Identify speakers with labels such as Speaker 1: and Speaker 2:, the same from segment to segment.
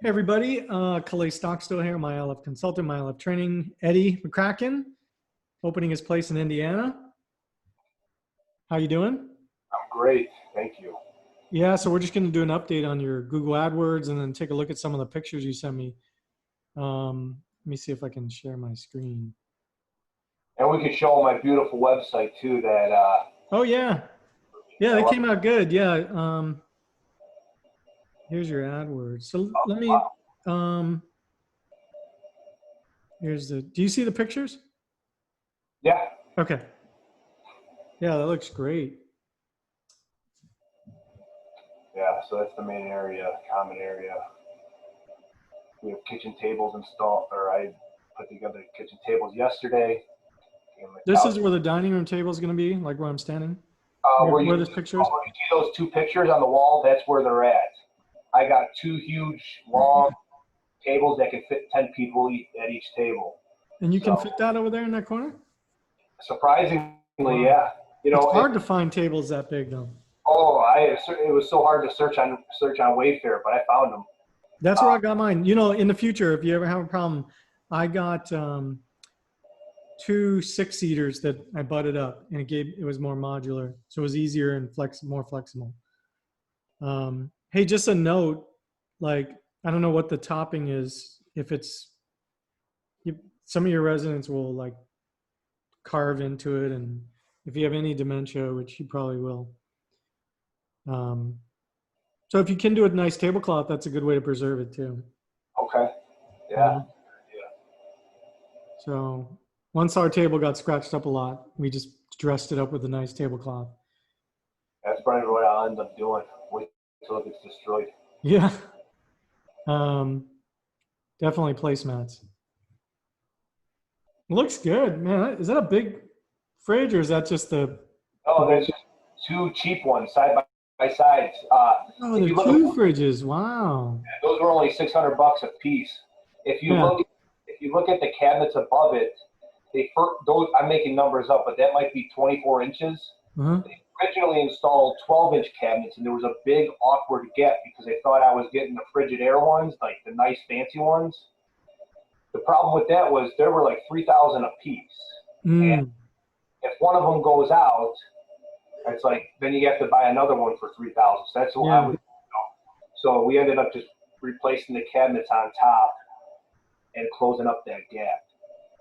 Speaker 1: Hey everybody, Calais Stockstill here, my ALF Consultant, my ALF Training. Eddie McCracken, opening his place in Indiana. How you doing?
Speaker 2: I'm great, thank you.
Speaker 1: Yeah, so we're just going to do an update on your Google AdWords and then take a look at some of the pictures you sent me. Let me see if I can share my screen.
Speaker 2: And we could show my beautiful website too that
Speaker 1: Oh yeah. Yeah, they came out good. Yeah. Here's your AdWords. So let me, here's the, do you see the pictures?
Speaker 2: yeah.
Speaker 1: Okay. Yeah, that looks great.
Speaker 2: Yeah, so that's the main area, common area. We have kitchen tables installed, or I put together kitchen tables yesterday.
Speaker 1: This is where the dining room table is going to be, like where I'm standing? Where this picture is?
Speaker 2: You see those two pictures on the wall? That's where they're at. I got two huge, long tables that can fit 10 people at each table.
Speaker 1: And you can fit that over there in that corner?
Speaker 2: Surprisingly,
Speaker 1: wow.
Speaker 2: Yeah. You know,
Speaker 1: it's hard to find tables that big, though.
Speaker 2: Oh, it was so hard to search on Wayfair, but I found them.
Speaker 1: That's where I got mine. You know, in the future, if you ever have a problem, I got 2 6-seaters that I butted up, and it was more modular, so it was easier and more flexible. Hey, just a note, like I don't know what the topping is. If it's some of your residents will like carve into it, and if you have any dementia, which you probably will. So if you can do a nice tablecloth, that's a good way to preserve it too.
Speaker 2: Okay. Yeah.
Speaker 1: So once our table got scratched up a lot, we just dressed it up with a nice tablecloth.
Speaker 2: That's probably what I'll end up doing. Wait until it gets destroyed.
Speaker 1: Yeah. Definitely placemats. It looks good, man. Is that a big fridge or is that just the?
Speaker 2: Oh, there's just 2 cheap ones side by sides.
Speaker 1: Oh, they're 2 fridges. Wow.
Speaker 2: Those were only $600 a piece. If you look at the cabinets above it, those I'm making numbers up, but that might be 24 inches. They originally installed 12-inch cabinets, and there was a big awkward gap because they thought I was getting the Frigidaire ones, like the nice fancy ones. The problem with that was there were like 3,000 a piece. And if one of them goes out, it's like then you have to buy another one for 3,000. So that's what I was. So we ended up just replacing the cabinets on top and closing up that gap.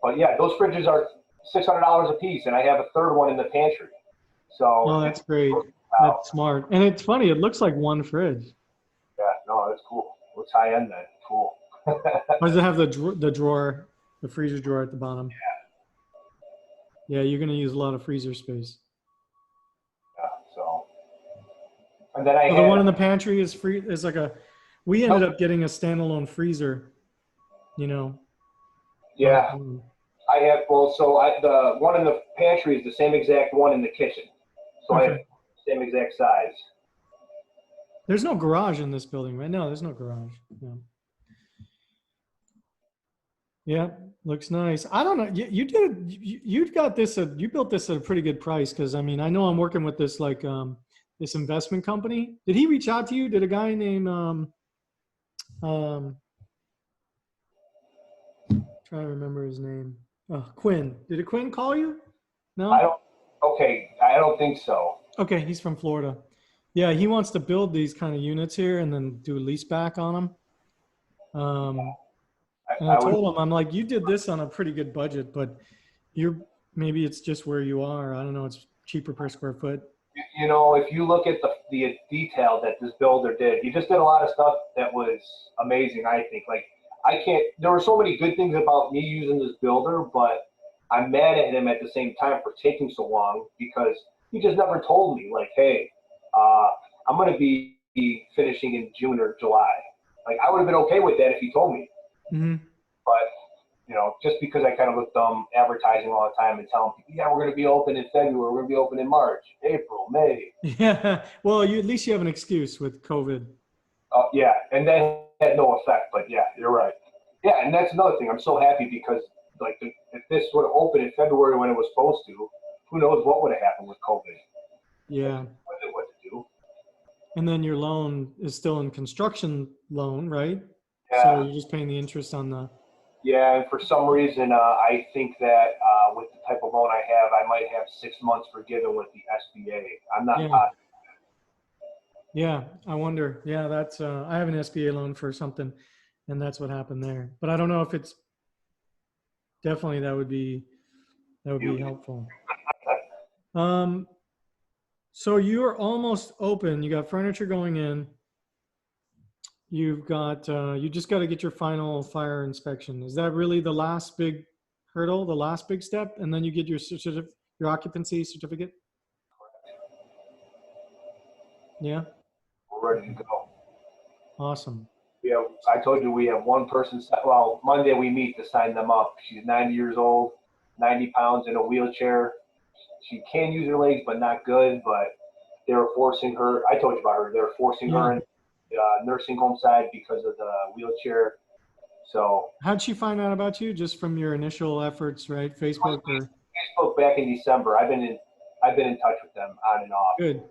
Speaker 2: But yeah, those fridges are $600 a piece, and I have a third one in the pantry. So
Speaker 1: that's great. That's smart, and it's funny. It looks like one fridge.
Speaker 2: Yeah, no, that's cool. Looks high end then. Cool.
Speaker 1: Does it have the drawer, the freezer drawer at the bottom? Yeah. Yeah, you're gonna use a lot of freezer space.
Speaker 2: Yeah. So, and then
Speaker 1: the one in the pantry is free. Is like a. We ended up getting a standalone freezer. You know.
Speaker 2: Yeah. I have the one in the pantry is the same exact one in the kitchen. So I have the same exact size.
Speaker 1: There's no garage in this building, right? No, there's no garage. No. Yeah, looks nice. I don't know. You got this. You built this at a pretty good price because I mean I know I'm working with this like this investment company. Did he reach out to you? Did a guy named trying to remember his name. Quinn. Did Quinn call you? No?
Speaker 2: I don't think so.
Speaker 1: Okay, he's from Florida. Yeah, he wants to build these kind of units here and then do a lease back on them. And I told him, I'm like, you did this on a pretty good budget, but maybe it's just where you are. I don't know. It's cheaper per square foot.
Speaker 2: You know, if you look at the detail that this builder did, he just did a lot of stuff that was amazing, I think. Like, there were so many good things about me using this builder, but I'm mad at him at the same time for taking so long because he just never told me, like, hey, I'm going to be finishing in June or July. Like, I would have been okay with that if he told me. But, you know, just because I kind of look dumb advertising all the time and telling people, yeah, we're going to be open in February, we're going to be open in March, April, May.
Speaker 1: Yeah. Well, at least you have an excuse with COVID.
Speaker 2: Yeah. And that had no effect, but yeah, you're right. Yeah. And that's another thing. I'm so happy because like if this would have opened in February when it was supposed to, who knows what would have happened with COVID.
Speaker 1: Yeah.
Speaker 2: What to do.
Speaker 1: And then your loan is still in construction loan, right?
Speaker 2: Yeah.
Speaker 1: So you're just paying the interest on the.
Speaker 2: Yeah, and for some reason, I think that with the type of loan I have, I might have 6 months forgiven with the SBA. I'm not
Speaker 1: Yeah.
Speaker 2: positive.
Speaker 1: Yeah, I wonder. Yeah, that's I have an SBA loan for something, and that's what happened there. But I don't know if it's definitely that would be helpful. So you're almost open. You got furniture going in. You've got you just got to get your final fire inspection. Is that really the last big hurdle, the last big step, and then you get your your occupancy certificate? Yeah.
Speaker 2: We're ready to go.
Speaker 1: Awesome.
Speaker 2: Yeah, I told you we have one person. Well, Monday we meet to sign them up. She's 90 years old, 90 pounds in a wheelchair. She can use her legs, but not good. But they were forcing her. I told you about her. They were forcing her in nursing home side because of the wheelchair. So
Speaker 1: How'd she find out about you? Just from your initial efforts, right? Facebook or
Speaker 2: Facebook back in December. I've been in touch with them on and off.
Speaker 1: good.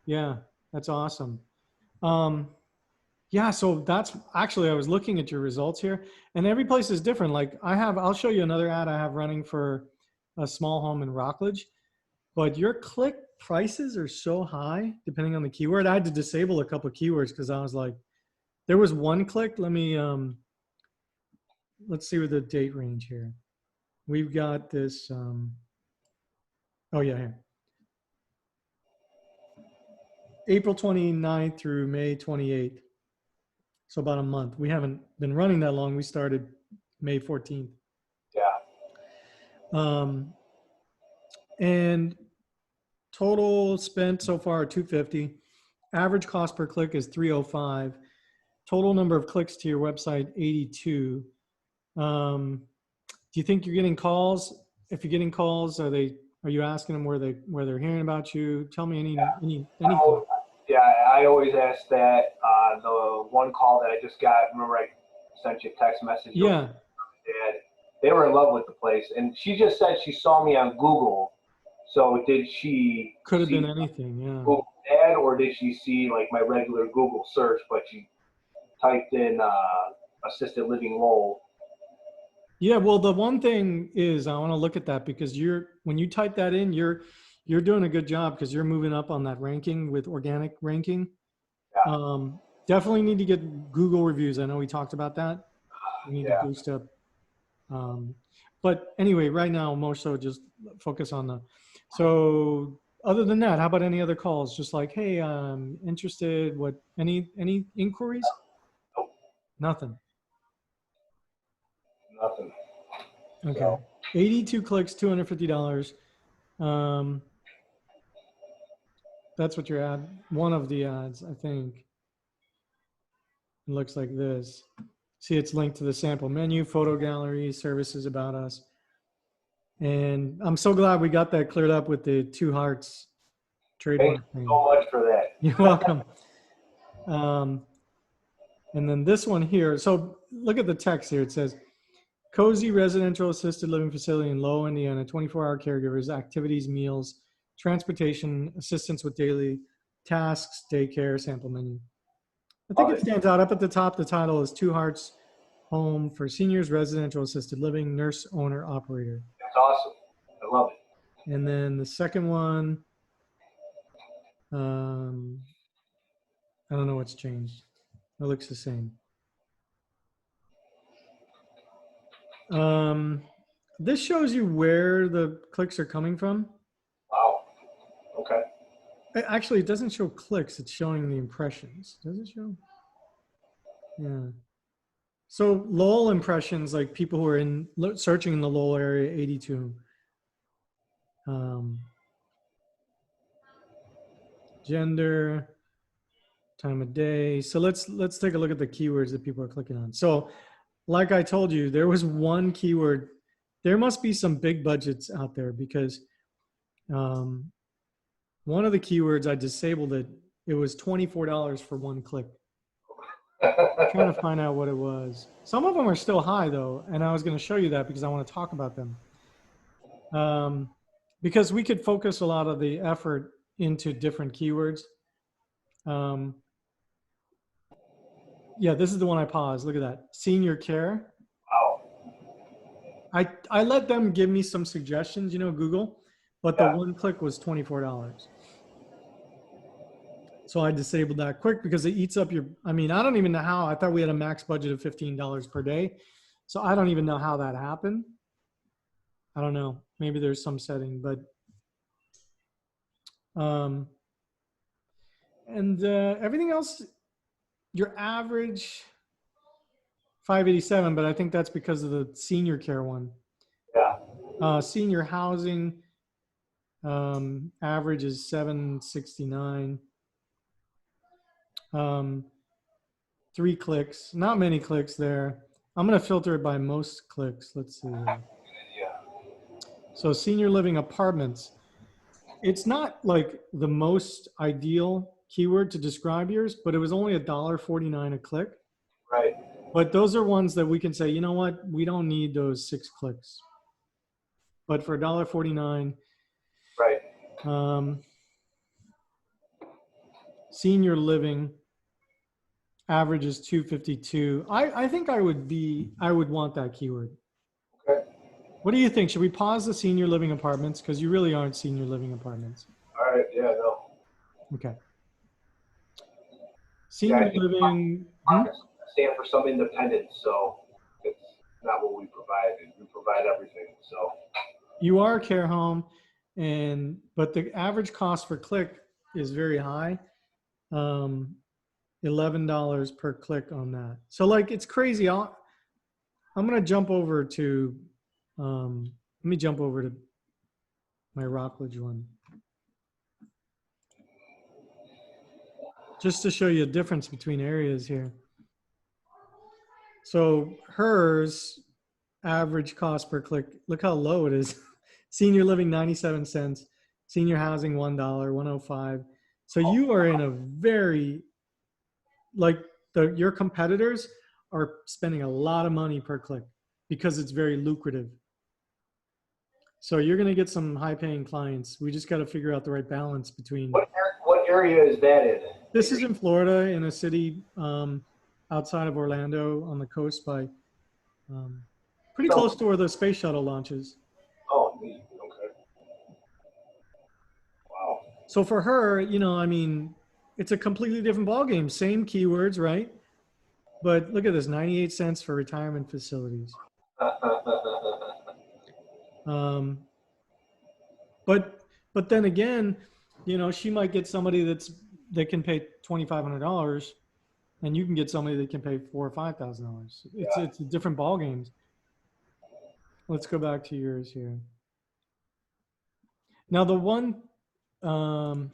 Speaker 1: Yeah, that's awesome. Yeah, so that's actually I was looking at your results here, and every place is different. Like I'll show you another ad I have running for a small home in Rockledge, but your click prices are so high depending on the keyword. I had to disable a couple of keywords because I was like, there was one click. Let me let's see what the date range here. We've got this. Oh yeah, here. April 29th through May 28th. So about a month. We haven't been running that long. We started May 14th.
Speaker 2: Yeah.
Speaker 1: And total spent so far 250. Average cost per click is 305. Total number of clicks to your website 82. Do you think you're getting calls? If you're getting calls, are you asking them where they're hearing about you? Tell me anything.
Speaker 2: Yeah, I always ask that. The one call that I just got, remember I sent you a text message?
Speaker 1: Yeah.
Speaker 2: Dad, they were in love with the place, and she just said she saw me on Google. So did she?
Speaker 1: Could have been anything, yeah.
Speaker 2: Google ad, or did she see like my regular Google search, but she typed in assisted living Lowell?
Speaker 1: Yeah, well, the one thing is I want to look at that because when you type that in, you're doing a good job because you're moving up on that ranking with organic ranking.
Speaker 2: Yeah.
Speaker 1: Definitely need to get Google reviews. I know we talked about that. We need to boost up. But anyway, right now, more so just focus on the. So other than that, how about any other calls? Just like, hey, I'm interested. What? Any inquiries?
Speaker 2: Nope.
Speaker 1: Nothing.
Speaker 2: Nothing.
Speaker 1: Okay.
Speaker 2: So.
Speaker 1: 82 clicks, $250. That's what your ad. One of the ads, I think. It looks like this. See, it's linked to the sample menu, photo gallery, services about us. And I'm so glad we got that cleared up with the 2 hearts trademark
Speaker 2: Thank you so much for that.
Speaker 1: You're welcome. And then this one here. So look at the text here. It says, cozy residential assisted living facility in Lowell, Indiana, 24-hour caregivers, activities, meals, transportation, assistance with daily tasks, daycare, sample menu. I think it stands out. Up at the top, the title is 2 Hearts Home for Seniors, Residential Assisted Living, Nurse, Owner, Operator.
Speaker 2: That's awesome. I love it.
Speaker 1: And then the second one, I don't know what's changed. It looks the same. This shows you where the clicks are coming from.
Speaker 2: Wow. Okay.
Speaker 1: Actually, it doesn't show clicks. It's showing the impressions. Does it show? Yeah. So Lowell impressions, like people who are searching in the Lowell area, 82. Gender, time of day. So let's take a look at the keywords that people are clicking on. So like I told you, there was one keyword. There must be some big budgets out there because one of the keywords I disabled it. It was $24 for one click. I'm trying to find out what it was. Some of them are still high though, and I was going to show you that because I want to talk about them. Because we could focus a lot of the effort into different keywords. Yeah, this is the one I paused. Look at that. Senior care.
Speaker 2: Wow.
Speaker 1: I let them give me some suggestions, you know, Google, but the
Speaker 2: Yeah.
Speaker 1: one click was $24. So I disabled that quick because it eats up your, I mean, I don't even know how. I thought we had a max budget of $15 per day. So I don't even know how that happened. I don't know. Maybe there's some setting, but and everything else, your average 587, but I think that's because of the senior care one.
Speaker 2: Yeah.
Speaker 1: Senior housing average is 769. 3 clicks, not many clicks there. I'm going to filter it by most clicks. Let's see here.
Speaker 2: Yeah.
Speaker 1: So senior living apartments. It's not like the most ideal keyword to describe yours, but it was only $1.49 a click.
Speaker 2: Right.
Speaker 1: But those are ones that we can say, you know what, we don't need those 6 clicks. But for $1.49,
Speaker 2: Right.
Speaker 1: Senior living average is 252. I think I would want that keyword.
Speaker 2: Okay.
Speaker 1: What do you think? Should we pause the senior living apartments? Because you really aren't senior living apartments.
Speaker 2: All right. Yeah. No.
Speaker 1: Okay.
Speaker 2: Yeah,
Speaker 1: Senior
Speaker 2: I think
Speaker 1: living.
Speaker 2: apartments stand for some independence, so it's not what we provide. We provide everything. So.
Speaker 1: You are a care home, but the average cost per click is very high. $11 per click on that. So like it's crazy. I'm gonna jump over to let me jump over to my Rockledge one. Just to show you a difference between areas here. So hers average cost per click, look how low it is. Senior living 97 cents, senior housing $1, 105. So you are in a very, like your competitors are spending a lot of money per click because it's very lucrative. So you're going to get some high paying clients. We just got to figure out the right balance between.
Speaker 2: What area is that in?
Speaker 1: This is in Florida, in a city outside of Orlando on the coast by pretty close to where the space shuttle launches.
Speaker 2: Oh, neat. Okay. Wow.
Speaker 1: So for her, you know, I mean, it's a completely different ballgame. Same keywords, right? But look at this, 98 cents for retirement facilities. But then again, you know, she might get somebody that can pay $2,500, and you can get somebody that can pay $4,000 or $5,000. It's a different ball games. Let's go back to yours here. Now the one, so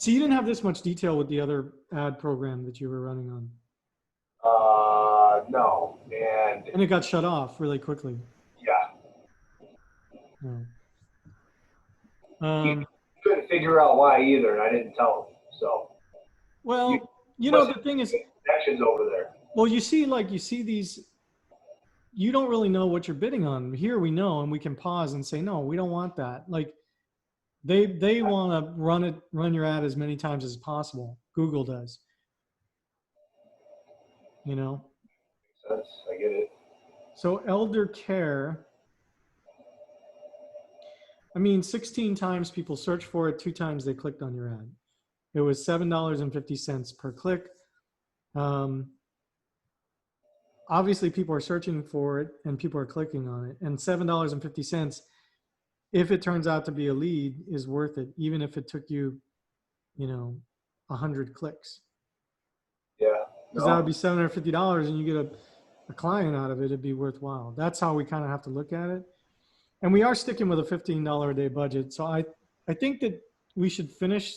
Speaker 1: you didn't have this much detail with the other ad program that you were running on.
Speaker 2: No,
Speaker 1: and it got shut off really quickly.
Speaker 2: Yeah.
Speaker 1: Yeah.
Speaker 2: He couldn't figure out why either, and I didn't tell him. So.
Speaker 1: Well, you know, the thing is,
Speaker 2: connections over there.
Speaker 1: Well, you see these, you don't really know what you're bidding on. Here we know, and we can pause and say, no, we don't want that. Like they want to run your ad as many times as possible. Google does. You know?
Speaker 2: Makes sense. I get it.
Speaker 1: So elder care, I mean, 16 times people searched for it, 2 times they clicked on your ad. It was $7.50 per click. Obviously people are searching for it and people are clicking on it, and $7.50, if it turns out to be a lead, is worth it, even if it took you, 100 clicks.
Speaker 2: Yeah.
Speaker 1: Because that would be $750 and you get a client out of it, it'd be worthwhile. That's how we kind of have to look at it. And we are sticking with a $15 a day budget. So I think that we should finish.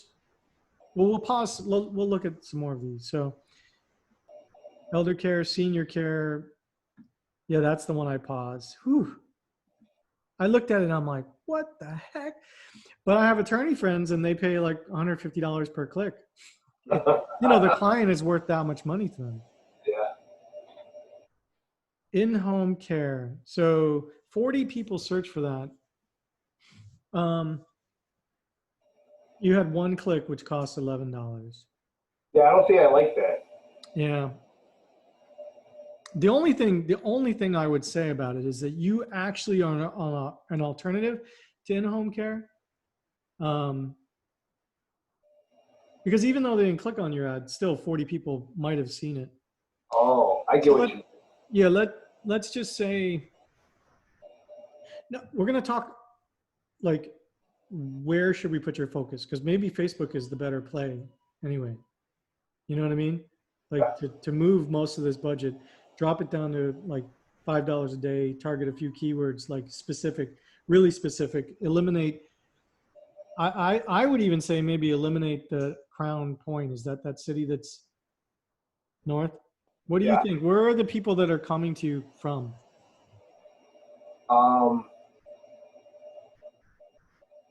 Speaker 1: Well, we'll pause. We'll look at some more of these. So elder care, senior care. Yeah, that's the one I paused. Whew. I looked at it and I'm like, what the heck? But I have attorney friends and they pay like $150 per click. The client is worth that much money to them.
Speaker 2: Yeah.
Speaker 1: In-home care. So 40 people search for that. You had 1 click, which cost $11.
Speaker 2: Yeah, I don't think I like that.
Speaker 1: Yeah. The only thing I would say about it is that you actually are on an alternative to in-home care. Because even though they didn't click on your ad, still 40 people might have seen it.
Speaker 2: Oh, I get
Speaker 1: So
Speaker 2: what you.
Speaker 1: yeah, let's just say, no, we're going to talk like, where should we put your focus? Because maybe Facebook is the better play anyway. You know what I mean? Like to move most of this budget, drop it down to like $5 a day, target a few keywords, like specific, really specific, eliminate. I would even say maybe eliminate the Crown Point. Is that city that's north? What do you
Speaker 2: Yeah.
Speaker 1: think? Where are the people that are coming to you from?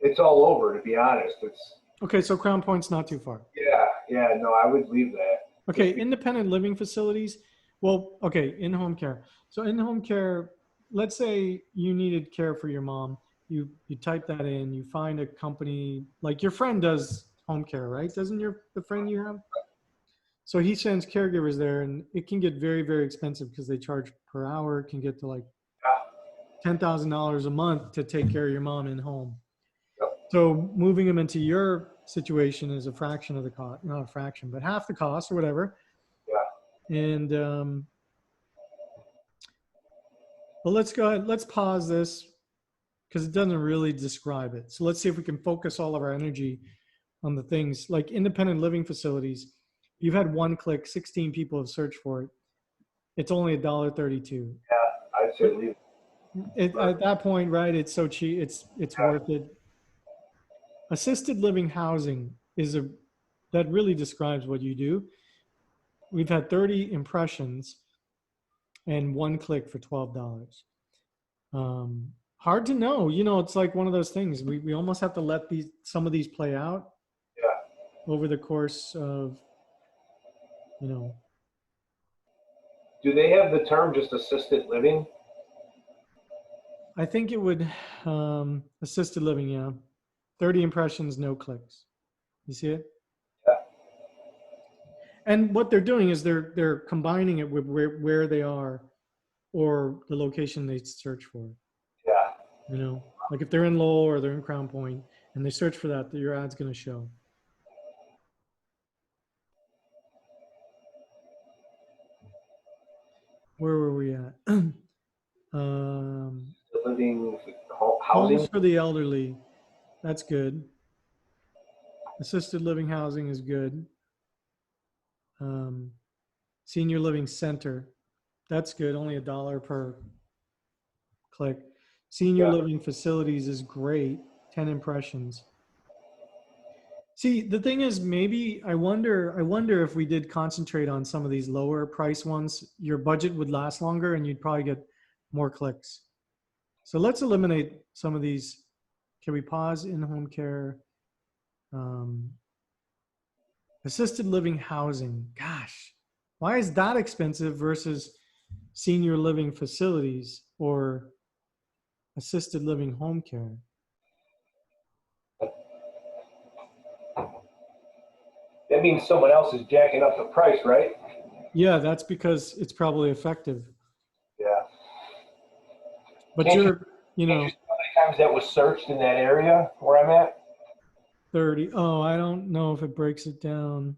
Speaker 2: It's all over, to be honest. It's
Speaker 1: Okay, so Crown Point's not too far.
Speaker 2: yeah. No, I would leave that.
Speaker 1: Okay, independent living facilities. Well, okay, in-home care. So in-home care, let's say you needed care for your mom. You type that in, you find a company, like your friend does home care, right? Doesn't the friend you have? So he sends caregivers there, and it can get very, very expensive because they charge per hour. It can get to like $10,000 a month to take care of your mom in home. So moving them into your situation is a fraction of the cost, not a fraction, but half the cost or whatever.
Speaker 2: Yeah.
Speaker 1: And well, let's go ahead. Let's pause this because it doesn't really describe it. So let's see if we can focus all of our energy on the things like independent living facilities. You've had one click, 16 people have searched for it. It's only $1.32.
Speaker 2: Yeah, I'd say leave.
Speaker 1: At that point, right? It's so cheap. It's worth it. Assisted living housing that really describes what you do. We've had 30 impressions and one click for $12. Hard to know. It's like one of those things. We almost have to let some of these play out over the course of,
Speaker 2: Do they have the term just assisted living?
Speaker 1: I think it would, assisted living, yeah. 30 impressions, no clicks. You see it?
Speaker 2: Yeah.
Speaker 1: And what they're doing is they're combining it with where they are or the location they search for.
Speaker 2: Yeah.
Speaker 1: Like if they're in Lowell or they're in Crown Point and they search for that, your ad's going to show. Where were we at?
Speaker 2: Living
Speaker 1: Homes
Speaker 2: housing.
Speaker 1: for the elderly. That's good. Assisted living housing is good. Senior living center. That's good. Only $1 per click. Senior living facilities is great. 10 impressions. See, the thing is, maybe I wonder if we did concentrate on some of these lower price ones, your budget would last longer and you'd probably get more clicks. So let's eliminate some of these. Can we pause in-home care? Assisted living housing. Gosh, why is that expensive versus senior living facilities or assisted living home care?
Speaker 2: That means someone else is jacking up the price, right?
Speaker 1: Yeah, that's because it's probably effective.
Speaker 2: Yeah.
Speaker 1: But
Speaker 2: Can't you see how many times that was searched in that area where I'm at?
Speaker 1: 30. Oh, I don't know if it breaks it down.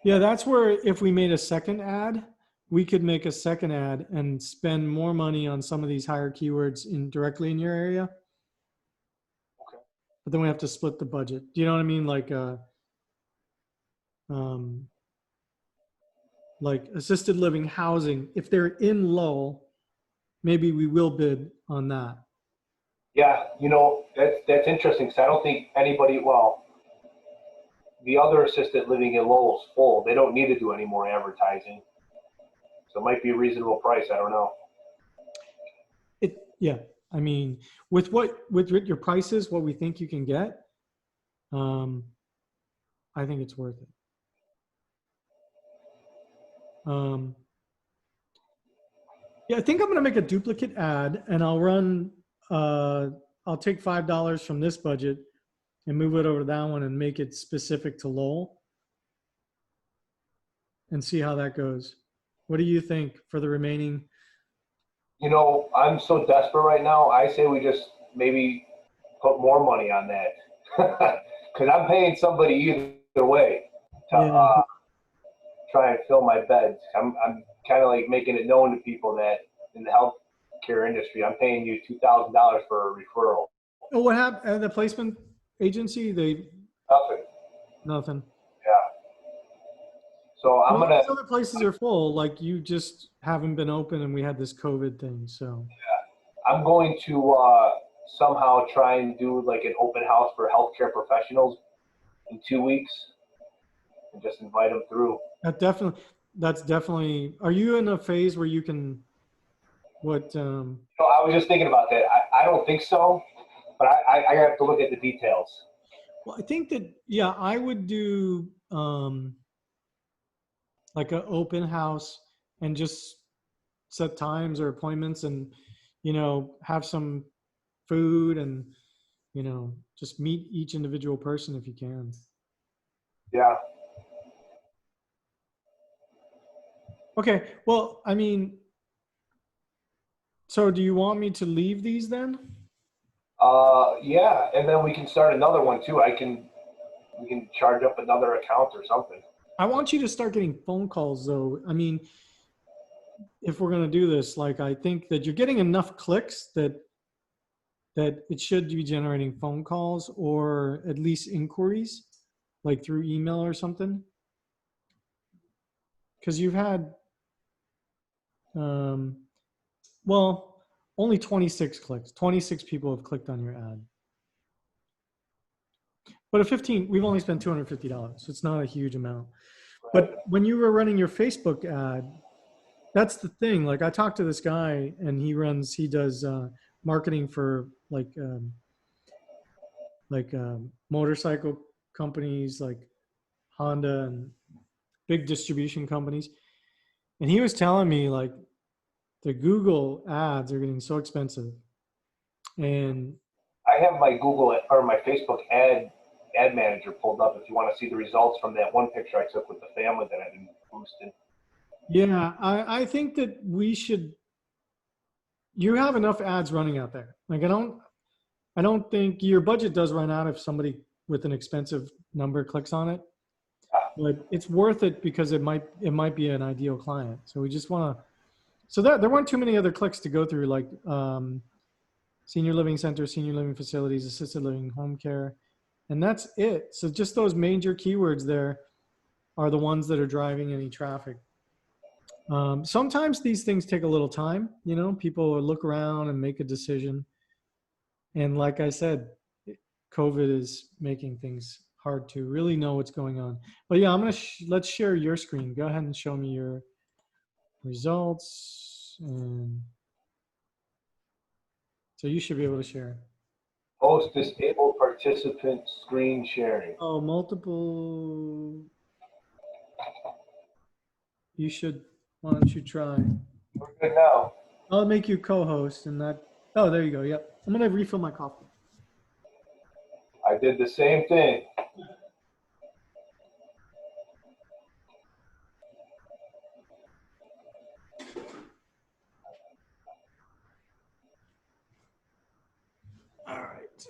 Speaker 1: Yeah, that's where if we made a second ad, we could make a second ad and spend more money on some of these higher keywords directly in your area.
Speaker 2: Okay.
Speaker 1: But then we have to split the budget. Do you know what I mean? Like assisted living housing. If they're in Lowell, maybe we will bid on that.
Speaker 2: Yeah, that's interesting because I don't think anybody. Well, the other assisted living in Lowell's full. They don't need to do any more advertising, so it might be a reasonable price. I don't know.
Speaker 1: Yeah. I mean, with your prices, what we think you can get, I think it's worth it. Yeah, I think I'm going to make a duplicate ad and I'll run, I'll take $5 from this budget and move it over to that one and make it specific to Lowell and see how that goes. What do you think for the remaining?
Speaker 2: You know, I'm so desperate right now. I say we just maybe put more money on that because I'm paying somebody either way to try and fill my beds. I'm kind of like making it known to people that in the healthcare industry, I'm paying you $2,000 for a referral.
Speaker 1: Oh, what happened? The placement agency, nothing.
Speaker 2: Yeah. So I'm gonna.
Speaker 1: Other places are full. Like you just haven't been open, and we had this COVID thing. So.
Speaker 2: Yeah, I'm going to somehow try and do like an open house for healthcare professionals in 2 weeks, and just invite them through.
Speaker 1: That's definitely. Are you in a phase where you can? What?
Speaker 2: So I was just thinking about that. I don't think so, but I have to look at the details.
Speaker 1: Well, I think that I would do like an open house and just set times or appointments, and have some food, and just meet each individual person if you can.
Speaker 2: Yeah.
Speaker 1: Okay. Well, I mean, so do you want me to leave these then?
Speaker 2: Yeah, and then we can start another one too. We can charge up another account or something.
Speaker 1: I want you to start getting phone calls though. I mean, if we're going to do this, like, I think that you're getting enough clicks that it should be generating phone calls or at least inquiries, like through email or something. Because you've had, well, only 26 clicks. 26 people have clicked on your ad. But we've only spent $250, so it's not a huge amount.
Speaker 2: Right.
Speaker 1: But when you were running your Facebook ad, that's the thing. Like, I talked to this guy, and he does marketing for motorcycle companies like Honda and big distribution companies. And he was telling me like the Google ads are getting so expensive. And
Speaker 2: I have my Google or my Facebook ad manager pulled up if you want to see the results from that one picture I took with the family that I've been boosting.
Speaker 1: yeah, I think that you have enough ads running out there. Like, I don't think your budget does run out if somebody with an expensive number clicks on it, but it's worth it because it might be an ideal client. So we just want to, so there weren't too many other clicks to go through, like senior living centers, senior living facilities, assisted living, home care, and that's it. So just those major keywords there are the ones that are driving any traffic. Sometimes these things take a little time, people will look around and make a decision. And like I said, COVID is making things hard to really know what's going on. But yeah, let's share your screen. Go ahead and show me your results. And so you should be able to share.
Speaker 2: Host disabled participant screen sharing.
Speaker 1: Oh, multiple. You should, why don't you try?
Speaker 2: We're good now.
Speaker 1: I'll make you co-host and that. Oh, there you go. Yep. I'm going to refill my coffee.
Speaker 2: I did the same thing.
Speaker 1: All right.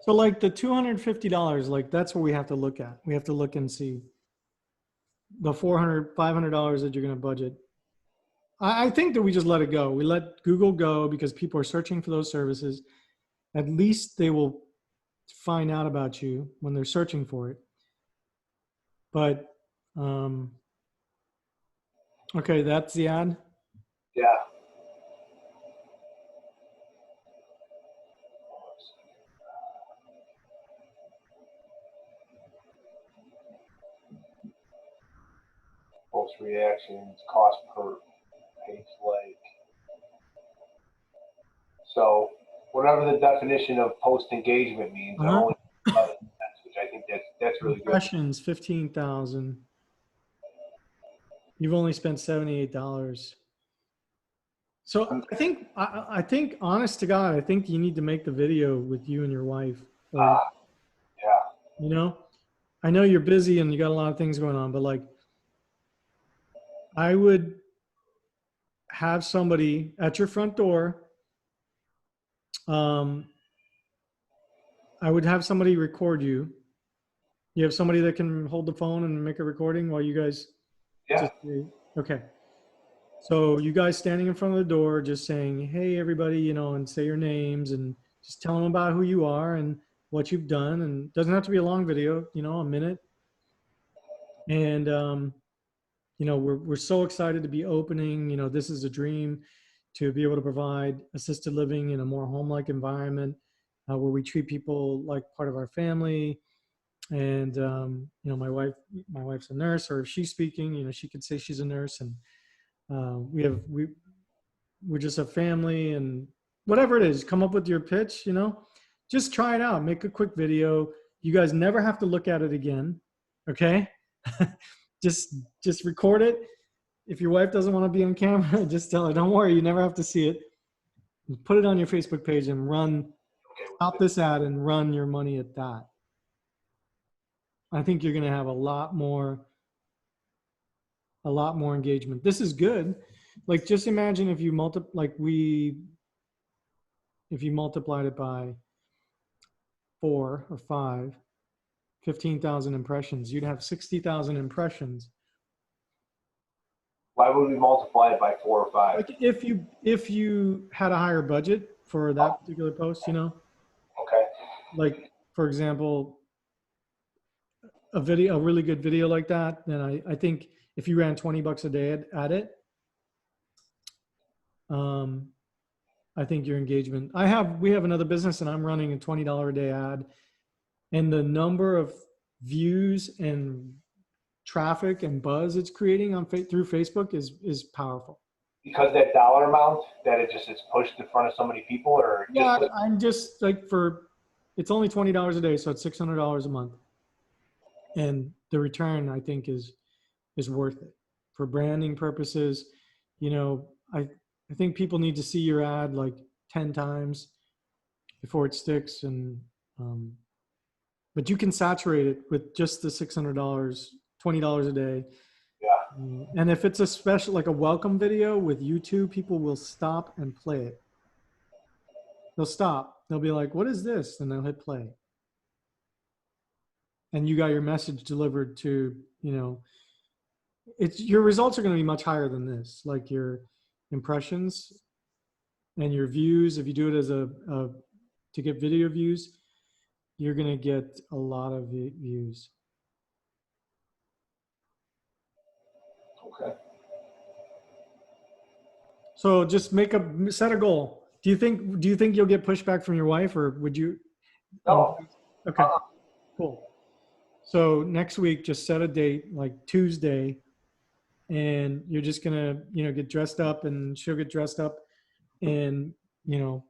Speaker 1: So like the $250, like that's what we have to look at. We have to look and see the $400, $500 that you're going to budget. I think that we just let it go. We let Google go because people are searching for those services. At least they will find out about you when they're searching for it. But, okay, that's the ad.
Speaker 2: Yeah. Post reactions, cost per page like. So whatever the definition of post engagement means, I'm only which I think that's really good.
Speaker 1: Impressions, 15,000. You've only spent $78. So I think, honest to God, I think you need to make the video with you and your wife. Or,
Speaker 2: Yeah.
Speaker 1: you know, I know you're busy and you got a lot of things going on, but like, I would have somebody at your front door. I would have somebody record you. You have somebody that can hold the phone and make a recording while you guys
Speaker 2: Yeah.
Speaker 1: just, okay. So you guys standing in front of the door, just saying, hey, everybody, you know, and say your names and just tell them about who you are and what you've done. And it doesn't have to be a long video, you know, a minute. And, you know, we're so excited to be opening, you know, this is a dream to be able to provide assisted living in a more home-like environment where we treat people like part of our family. And, you know, my wife's a nurse, or if she's speaking, you know, she could say she's a nurse. And we're just a family, and whatever it is, come up with your pitch, you know, just try it out, make a quick video. You guys never have to look at it again. Okay. just record it. If your wife doesn't want to be on camera, just tell her, don't worry, you never have to see it. Put it on your Facebook page and stop this ad and run your money at that. I think you're going to have a lot more engagement. This is good. Like, just imagine if you if you multiplied it by 4 or 5, 15,000 impressions, you'd have 60,000 impressions.
Speaker 2: Why would we multiply it by 4 or 5?
Speaker 1: Like if you had a higher budget for that particular post, you know,
Speaker 2: Okay.
Speaker 1: like, for example, a really good video like that, then I think if you ran $20 a day at it, I think your engagement, we have another business and I'm running a $20 a day ad, and the number of views and traffic and buzz it's creating through Facebook is powerful.
Speaker 2: Because that dollar amount that it's pushed in front of so many people, or
Speaker 1: yeah, I'm just like, it's only $20 a day, so it's $600 a month, and the return I think is worth it for branding purposes. You know, I think people need to see your ad like 10 times before it sticks, and but you can saturate it with just the $600, $20 a day.
Speaker 2: Yeah.
Speaker 1: And if it's a special, like a welcome video with YouTube, people will stop and play it. They'll stop. They'll be like, what is this? And they'll hit play. And you got your message delivered to, you know, your results are going to be much higher than this. Like your impressions and your views. If you do it as to get video views, you're going to get a lot of views.
Speaker 2: Okay.
Speaker 1: So just set a goal. Do you think you'll get pushback from your wife, or would you?
Speaker 2: No.
Speaker 1: Okay. Cool. So next week, just set a date, like Tuesday, and you're just gonna, you know, get dressed up, and she'll get dressed up, and, you know,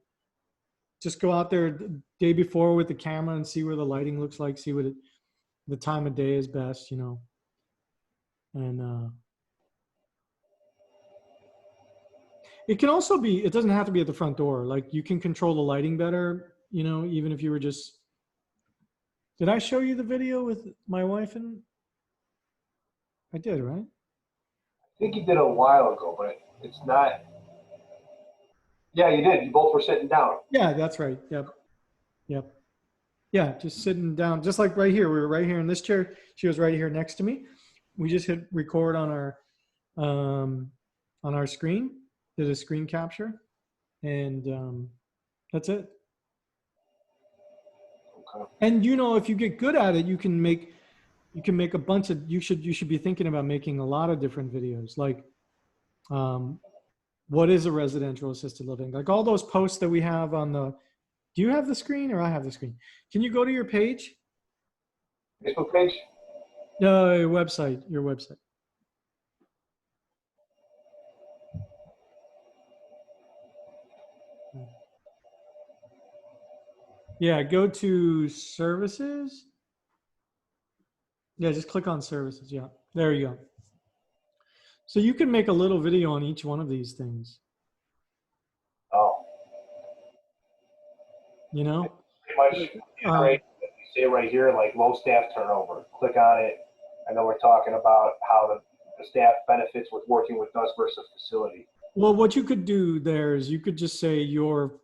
Speaker 1: just go out there the day before with the camera and see where the lighting looks like, see what the time of day is best, you know, and it can also be, it doesn't have to be at the front door. Like, you can control the lighting better, you know, even if you were just, did I show you the video with my wife? And I did, right?
Speaker 2: I think you did a while ago, but it's not. Yeah, you did. You both were sitting down.
Speaker 1: Yeah, that's right. Yep. Yeah, just sitting down, just like right here. We were right here in this chair. She was right here next to me. We just hit record on our screen, did a screen capture, and that's it.
Speaker 2: Okay.
Speaker 1: And, you know, if you get good at it, you can make a bunch of, you should be thinking about making a lot of different videos. Like, what is a residential assisted living? Like all those posts that we have on do you have the screen, or I have the screen? Can you go to your page?
Speaker 2: Facebook page?
Speaker 1: No, your website. Yeah, go to services. Yeah, just click on services. Yeah, there you go. So you can make a little video on each one of these things. you know?
Speaker 2: Pretty much, you say right here, like low staff turnover. Click on it. I know we're talking about how the staff benefits with working with us versus facility.
Speaker 1: Well, what you could do there is you could just say your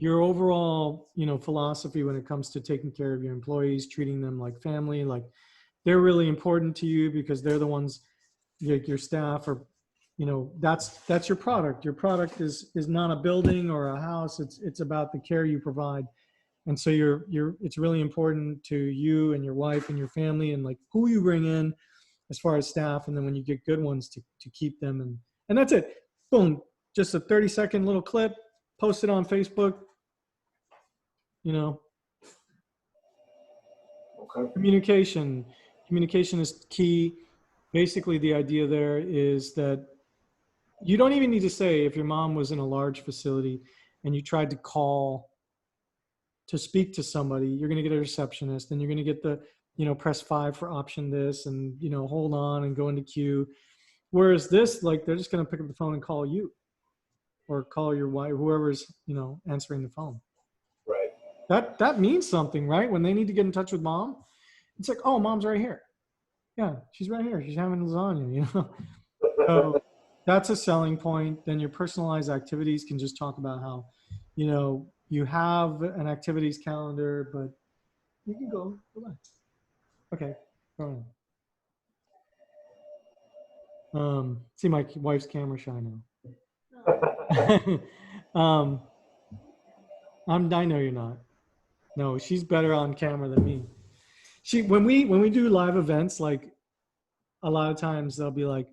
Speaker 1: overall, you know, philosophy when it comes to taking care of your employees, treating them like family, like they're really important to you because they're the ones, like your staff are, you know, that's your product. Your product is not a building or a house. It's about the care you provide. And so it's really important to you and your wife and your family and like who you bring in as far as staff. And then when you get good ones to keep them, and that's it. Boom. Just a 30-second little clip, post it on Facebook, you know.
Speaker 2: Okay.
Speaker 1: Communication is key. Basically the idea there is that you don't even need to say, if your mom was in a large facility and you tried to call to speak to somebody, you're going to get a receptionist, and you're going to get the, you know, press 5 for option this, and, you know, hold on and go into queue. Whereas this, like, they're just going to pick up the phone and call you or call your wife, whoever's, you know, answering the phone.
Speaker 2: Right.
Speaker 1: That means something, right? When they need to get in touch with mom, it's like, oh, mom's right here. Yeah, she's right here. She's having lasagna, you know? So that's a selling point. Then your personalized activities can just talk about how, you know, you have an activities calendar, but you can go back. Okay, go on. See my wife's camera shy now. I know you're not. No, she's better on camera than me. When we do live events, like a lot of times they'll be like,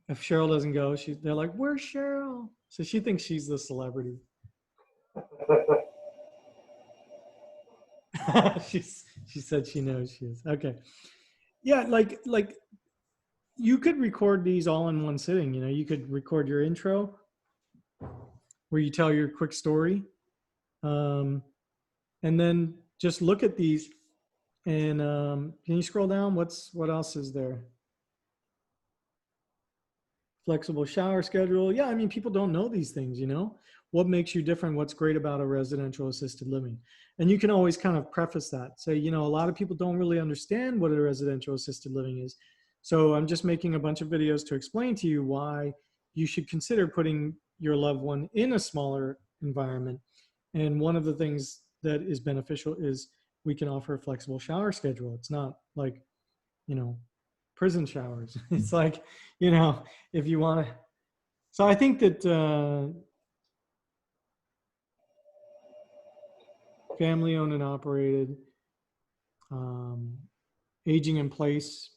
Speaker 1: if Cheryl doesn't go, they're like, where's Cheryl? So she thinks she's the celebrity. She said she knows she is. Okay. Yeah, like you could record these all in one sitting. You know, you could record your intro where you tell your quick story. And then just look at these and can you scroll down? What else is there? Flexible shower schedule. Yeah, I mean, people don't know these things, you know? What makes you different? What's great about a residential assisted living? And you can always kind of preface that. Say, you know, a lot of people don't really understand what a residential assisted living is. So I'm just making a bunch of videos to explain to you why you should consider putting your loved one in a smaller environment. And one of the things that is beneficial is we can offer a flexible shower schedule. It's not like, you know, prison showers. It's like, you know, if you want to. So I think that family owned and operated, aging in place,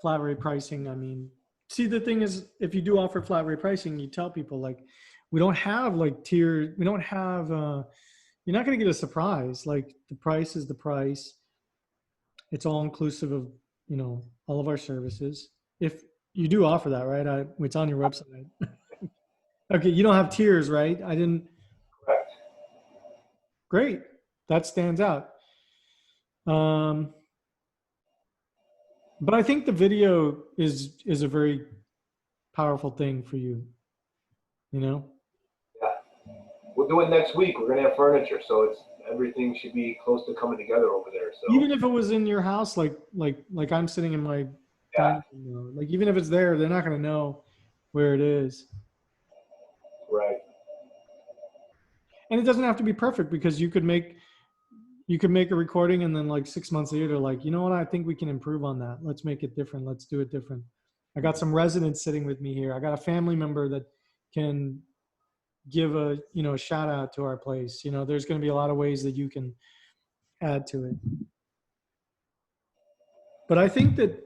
Speaker 1: flat rate pricing. I mean, see, the thing is, if you do offer flat rate pricing, you tell people like, we don't have like tiers. We don't have, you're not going to get a surprise. Like the price is the price. It's all inclusive of, you know, all of our services. If you do offer that, right? It's on your website. Okay, you don't have tiers, right? I didn't.
Speaker 2: Correct.
Speaker 1: Great, that stands out. But I think the video is a very powerful thing for you. You know.
Speaker 2: Yeah. We'll do it next week. We're gonna have furniture, so everything should be close to coming together over there. So
Speaker 1: even if it was in your house, like I'm sitting in my dining room, like even if it's there, they're not going to know where it is.
Speaker 2: Right.
Speaker 1: And it doesn't have to be perfect, because you could make a recording and then like 6 months later, like, you know what, I think we can improve on that. Let's make it different. Let's do it different. I got some residents sitting with me here. I got a family member that can give a, you know, a shout out to our place. You know, there's going to be a lot of ways that you can add to it. But I think that,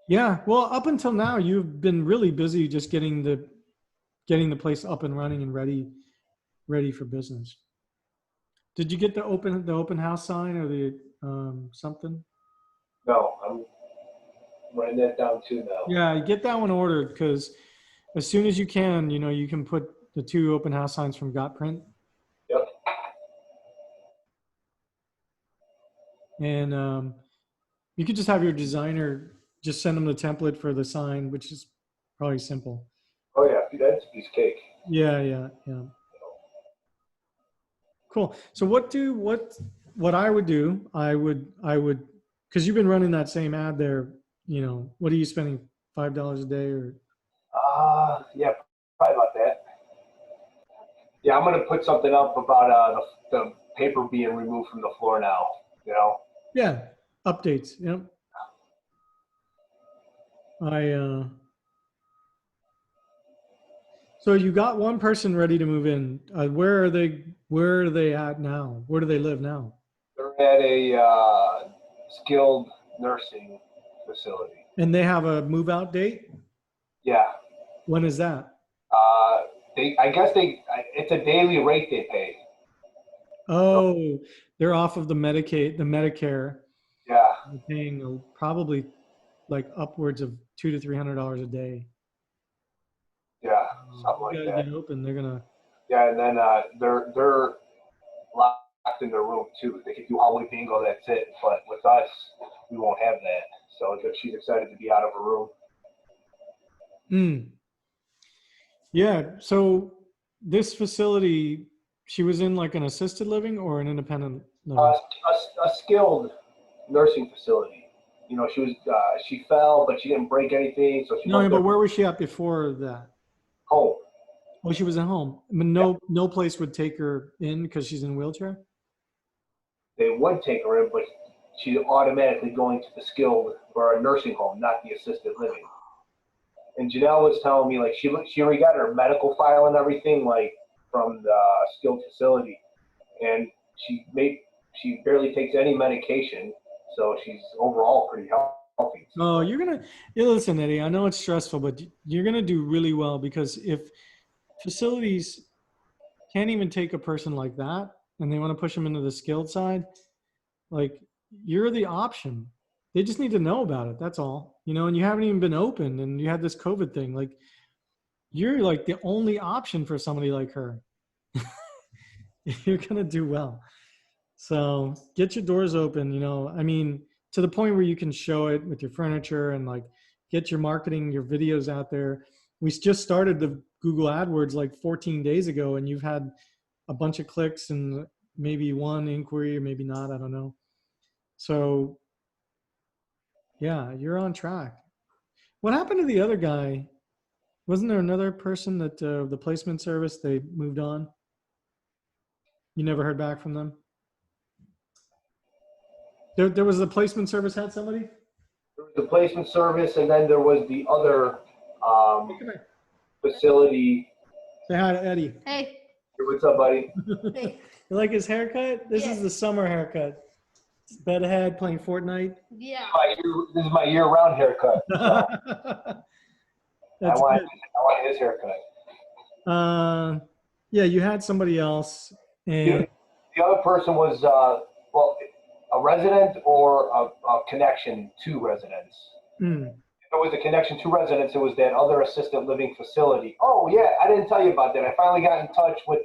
Speaker 1: yeah, well, up until now, you've been really busy just getting the place up and running and ready for business. Did you get the open house sign or the something?
Speaker 2: No, I'm writing that down too now.
Speaker 1: Yeah, get that one ordered, because as soon as you can, you know, you can put the 2 open house signs from Got Print.
Speaker 2: Yep.
Speaker 1: And you could just have your designer just send them the template for the sign, which is probably simple.
Speaker 2: Oh yeah. that's a piece of cake.
Speaker 1: Yeah. Cool. So what I would do, I would, because you've been running that same ad there, what are you spending, $5 a day or?
Speaker 2: Yeah, probably about that. Yeah, I'm gonna put something up about the paper being removed from the floor now.
Speaker 1: Yeah, updates. Yep. So you got one person ready to move in. Where are they at now? Where do they live now?
Speaker 2: They're at a skilled nursing facility.
Speaker 1: And they have a move out date?
Speaker 2: Yeah.
Speaker 1: When is that?
Speaker 2: It's a daily rate they pay.
Speaker 1: Oh, they're off of the Medicare.
Speaker 2: Yeah.
Speaker 1: They're paying probably like upwards of $200 to $300 a day.
Speaker 2: Yeah, something like that.
Speaker 1: Get open. They're gonna.
Speaker 2: Yeah, and then they're locked in their room too. They can do hallway bingo. That's it. But with us, we won't have that. So she's excited to be out of her room.
Speaker 1: Yeah. So this facility, she was in like an assisted living or an independent living?
Speaker 2: A skilled nursing facility. She fell, but she didn't break anything. So
Speaker 1: but where was she at before that?
Speaker 2: Home.
Speaker 1: Oh, she was at home. I mean, no place would take her in because she's in a wheelchair?
Speaker 2: They would take her in, but she's automatically going to the skilled or a nursing home, not the assisted living. And Janelle was telling me, like, she already got her medical file and everything, like, from the skilled facility. And she barely takes any medication, so she's overall pretty healthy.
Speaker 1: Oh, listen, Eddie, I know it's stressful, but you're going to do really well, because if facilities can't even take a person like that and they want to push them into the skilled side, like, you're the option. They just need to know about it. That's all, and you haven't even been open and you had this COVID thing. Like, you're like the only option for somebody like her. You're going to do well. So get your doors open, I mean, to the point where you can show it with your furniture and like get your marketing, your videos out there. We just started the Google AdWords like 14 days ago, and you've had a bunch of clicks and maybe one inquiry or maybe not. I don't know. So yeah, you're on track. What happened to the other guy? Wasn't there another person that the placement service, they moved on? You never heard back from them? There was the placement service had somebody?
Speaker 2: There was the placement service, and then there was the other facility.
Speaker 1: Say hi to Eddie.
Speaker 3: Hey.
Speaker 2: Hey, what's up, buddy?
Speaker 3: Hey.
Speaker 1: You like his haircut? This is the summer haircut. Bedhead playing Fortnite.
Speaker 3: Yeah.
Speaker 2: This is my year-round haircut. So
Speaker 1: That's
Speaker 2: I want his haircut.
Speaker 1: Yeah, you had somebody else. And
Speaker 2: the other person was, a resident or a connection to residents. If it was a connection to residents, it was that other assisted living facility. Oh yeah, I didn't tell you about that. I finally got in touch with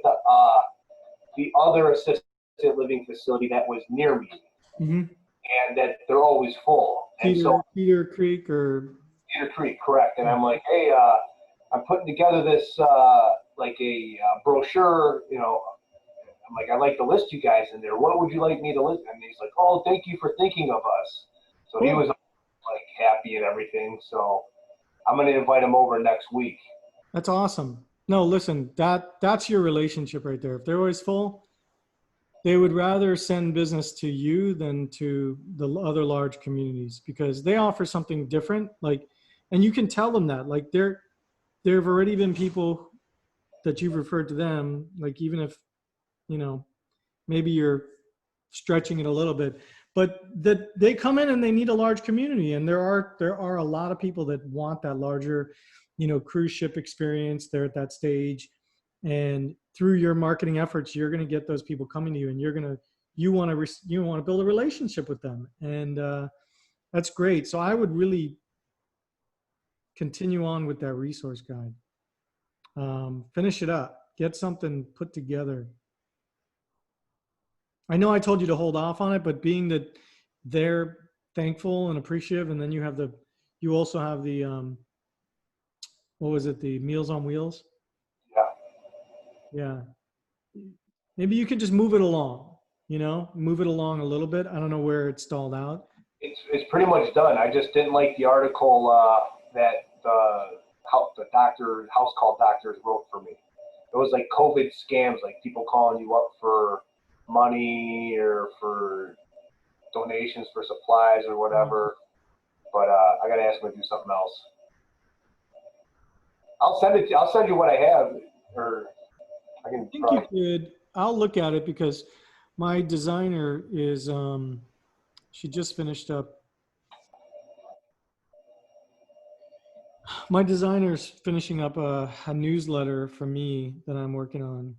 Speaker 2: the other assisted living facility that was near me, and that they're always full.
Speaker 1: Cedar Creek,
Speaker 2: correct. And I'm like, hey, I'm putting together this like a brochure, I'm like, I'd like to list you guys in there. What would you like me to list? And he's like, oh, thank you for thinking of us. So he was like happy and everything. So I'm going to invite him over next week.
Speaker 1: That's awesome. No, listen, that's your relationship right there. If they're always full, they would rather send business to you than to the other large communities, because they offer something different. Like, and you can tell them that, like, there have already been people that you've referred to them, like, even if, maybe you're stretching it a little bit, but that they come in and they need a large community. And there are a lot of people that want that larger, cruise ship experience. They're at that stage, and through your marketing efforts, you're going to get those people coming to you, and you want to build a relationship with them. And that's great. So I would really continue on with that resource guide. Finish it up, get something put together. I know I told you to hold off on it, but being that they're thankful and appreciative, and then you also have the what was it? The Meals on Wheels?
Speaker 2: Yeah.
Speaker 1: Yeah. Maybe you could just move it along, move it along a little bit. I don't know where it stalled out.
Speaker 2: It's pretty much done. I just didn't like the article that the house call doctors wrote for me. It was like COVID scams, like people calling you up for money or for donations for supplies or whatever. But I gotta ask them to do something else. I'll send you what I have, or I can.
Speaker 1: I think you could. I'll look at it because my designer is. She just finished up. My designer's finishing up a newsletter for me that I'm working on.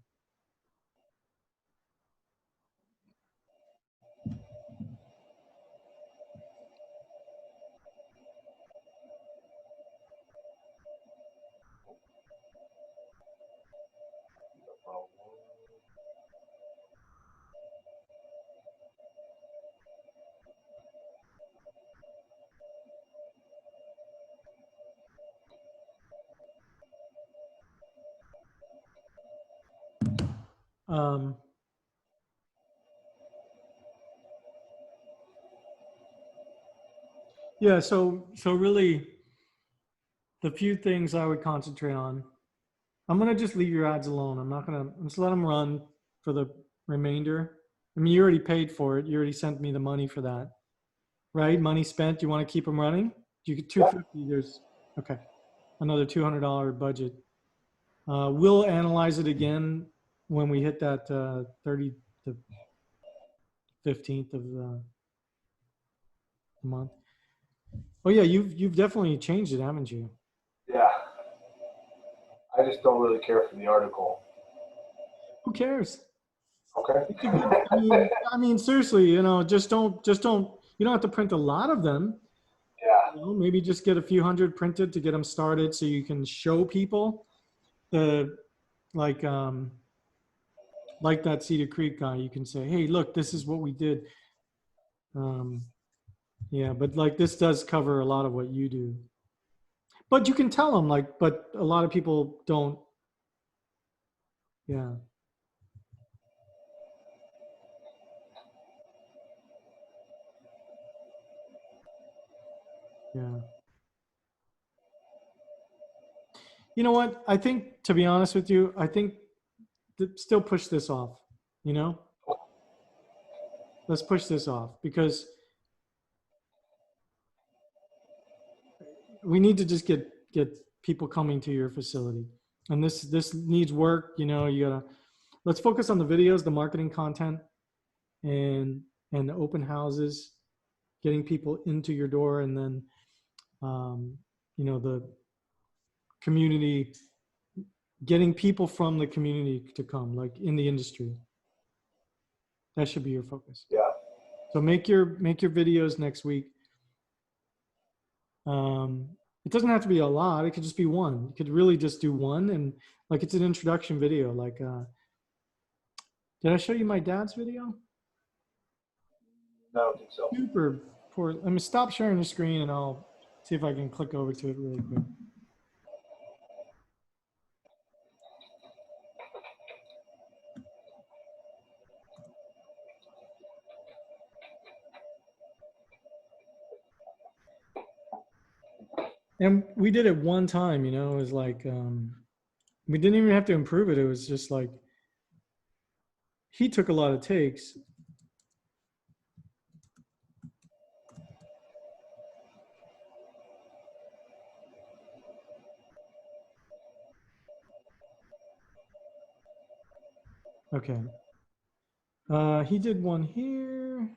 Speaker 1: Yeah, so really, the few things I would concentrate on. I'm gonna just leave your ads alone. I'm just let them run for the remainder. I mean, you already paid for it. You already sent me the money for that, right? Money spent. You want to keep them running? You get 250. There's okay, another $200 budget. We'll analyze it again when we hit that 30 to 15th of the month. Oh yeah, you've definitely changed it, haven't you?
Speaker 2: Yeah. I just don't really care for the article.
Speaker 1: Who cares?
Speaker 2: Okay.
Speaker 1: I mean, seriously, just don't. You don't have to print a lot of them.
Speaker 2: Yeah.
Speaker 1: Maybe just get a few hundred printed to get them started, so you can show people the like that Cedar Creek guy. You can say, hey, look, this is what we did. Yeah, but like this does cover a lot of what you do. But you can tell them but a lot of people don't. Yeah. Yeah. You know what? I think, to be honest with you, I think still push this off, Let's push this off because we need to just get people coming to your facility. And this needs work, you gotta, let's focus on the videos, the marketing content, and the open houses, getting people into your door, and then the community, getting people from the community to come, like in the industry. That should be your focus.
Speaker 2: Yeah.
Speaker 1: So make your videos next week. It doesn't have to be a lot. It could just be one. You could really just do one, and like it's an introduction video. Like, did I show you my dad's video?
Speaker 2: No, I don't think so.
Speaker 1: Super poor. Let me stop sharing the screen, and I'll see if I can click over to it really quick. And we did it one time, it was like, we didn't even have to improve it. It was just like, he took a lot of takes. Okay. He did one here.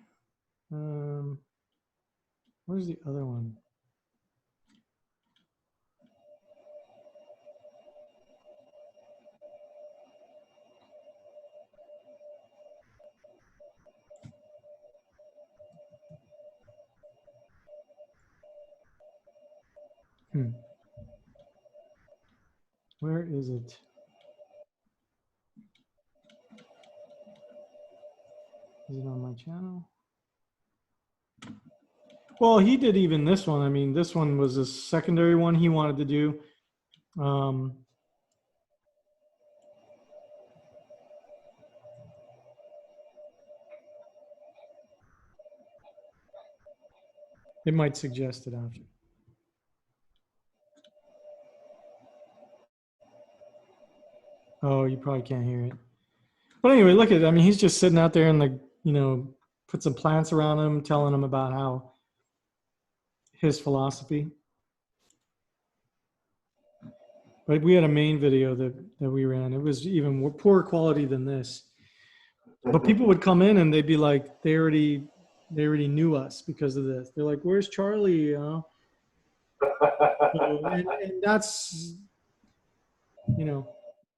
Speaker 1: Where's the other one? Where is it? Is it on my channel? Well, he did even this one. I mean, this one was a secondary one he wanted to do. Um, it might suggest it after. Oh, you probably can't hear it. But anyway, look at it. I mean, he's just sitting out there and like, you know, put some plants around him, telling him about how his philosophy. But we had a main video that we ran. It was even more poor quality than this. But people would come in and they'd be like, they already knew us because of this. They're like, "Where's Charlie?" You know? So, and that's, you know,